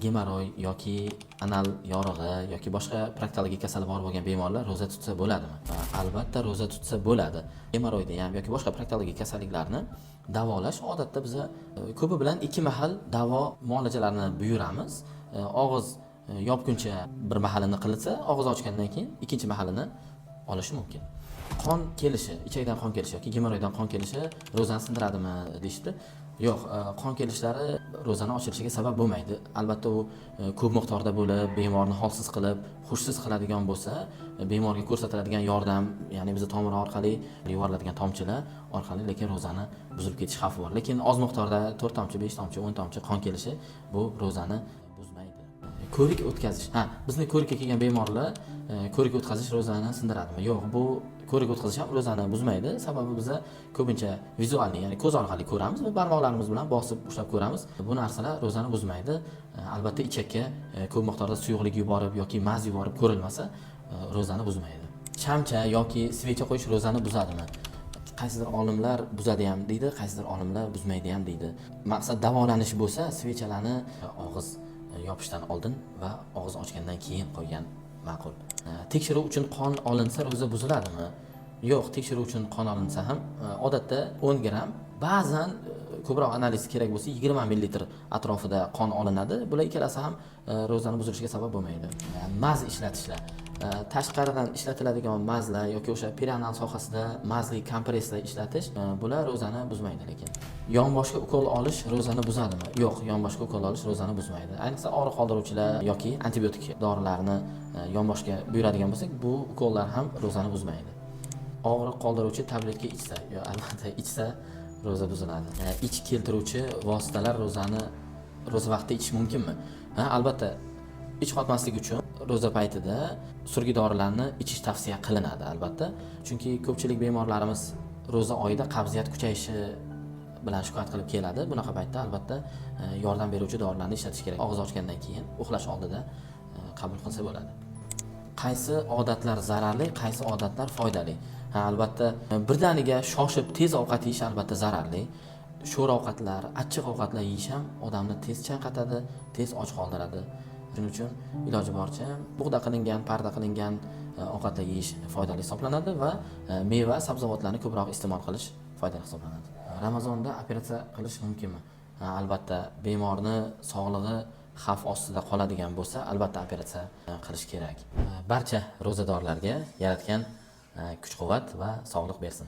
gemoroy yoki anal yorig'i yoki boshqa proktologik kasali bor bo'lgan bemorlar ro'za tutsa bo'ladimi? Albatta ro'za tutsa bo'ladi. Gemoroyda ham yoki boshqa proktologik kasalliklarni davolash odatda biz ko'pi bilan 2 mahal davo muolajalarini buyuramiz. Og'iz yopguncha bir mahalini qilsa, og'iz ochgandan keyin ikkinchi mahalini olishi mumkin. Qon kelishi, ichakdan qon kelishi yoki gemoroydan qon kelishi ro'zani sindiradimi deyishdi. Yo'q, qon kelishlari ro'zani ochilishiga sabab bo'lmaydi. Albatta u ko'p miqdorda bo'lib, bemorni holsiz qilib, xushsiz qiladigan bo'lsa, bemorga ko'rsatiladigan yordam, ya'ni biz tomir orqali yuboriladigan tomchilar orqali lekin ro'zani buzilib ketish xavfi bor. Lekin oz miqdorda 4 tomchi, 5 tomchi, 10 tomchi qon kelishi bu ro'zani buzmaydi. Ko'rik o'tkazish. Bizni ko'rikka kelgan bemorlar ko'rik o'tkazish ro'zani sindiradimi? Yo'q, bu ko'rik o'tkazish ham ro'zani buzmaydi. Sababi biz ko'pincha vizualni, ya'ni ko'z orqali ko'ramiz va barmoqlarimiz bilan bosib ushlab ko'ramiz. Bu narsalar ro'zani buzmaydi. Albatta ichakka ko'p miqdorda suyuqlik yuborib yoki maz yuborib ko'rilmasa, ro'zani buzmaydi. Shamcha yoki svecha qo'yish ro'zani buzadimi? Qaysidir olimlar buzadi ham deydi, qaysidir olimlar buzmaydi ham deydi. Maqsad davolanish bo'lsa, svechalarni og'iz yopishdan oldin va og'iz ochgandan keyin qo'ygan ma'qul. Tekshiruv uchun qon olinsa ro'za buziladimi? Yo'q, tekshiruv uchun qon olinsa ham odatda 10 gram, ba'zan ko'proq analiz kerak bo'lsa 20 ml atrofida qon olinadi. Bular ikkalasi ham ro'zani buzilishiga sabab bo'lmaydi. Maz ishlatishlar. Tashqaridan ishlatiladigan mazlar yoki o'sha perianal sohasida mazli kompresslar ishlatish, bular ro'zani buzmaydi lekin. Yonboshga ukol olish ro'zani buzadimi? Yo'q, yonboshga ukol olish ro'zani buzmaydi. Ayniqsa og'riq qoldiruvchilar yoki antibiotik dorilarni yonboshga buyuradigan bo'lsak, bu ukollar ham ro'zani buzmaydi. Og'riq qoldiruvchi tabletka ichsa, albatta ichsa ro'za buziladi. Ich keltiruvchi vositalar ro'za vaqtida ichish mumkinmi? Albatta, ich qotmaslik uchun ro'za paytida surgi dorilarni ichish tavsiya qilinadi albatta. Chunki ko'pchilik bemorlarimiz ro'za oyida qabziyat kuchayishi bilan shikoyat qilib keladi. Bunaqa paytda albatta yordam beruvchi dorilarni ishlatish kerak. Og'iz ochgandan keyin uxlash oldida qabul qilsa bo'ladi. Qaysi odatlar zararli, qaysi odatlar foydali? Albatta birdaniga shoshib tez ovqat yeyish albatta zararli. Sho'r ovqatlar, achchiq ovqatlar yeyish ham odamni tez chanqatadi, tez och qoldiradi. Shuning uchun iloji boricha bug'da qilingan, parda qilingan ovqatlar yeyish foydali hisoblanadi va meva, sabzavotlarni ko'proq iste'mol qilish foydali hisoblanadi. Ramazonda operatsiya qilish mumkinmi? Albatta, bemorni sog'lig'i xavf ostida qoladigan bo'lsa, albatta operatsiya qilish kerak. Barcha ro'zadorlarga Yaratgan kuch-quvvat va sog'lik bersin.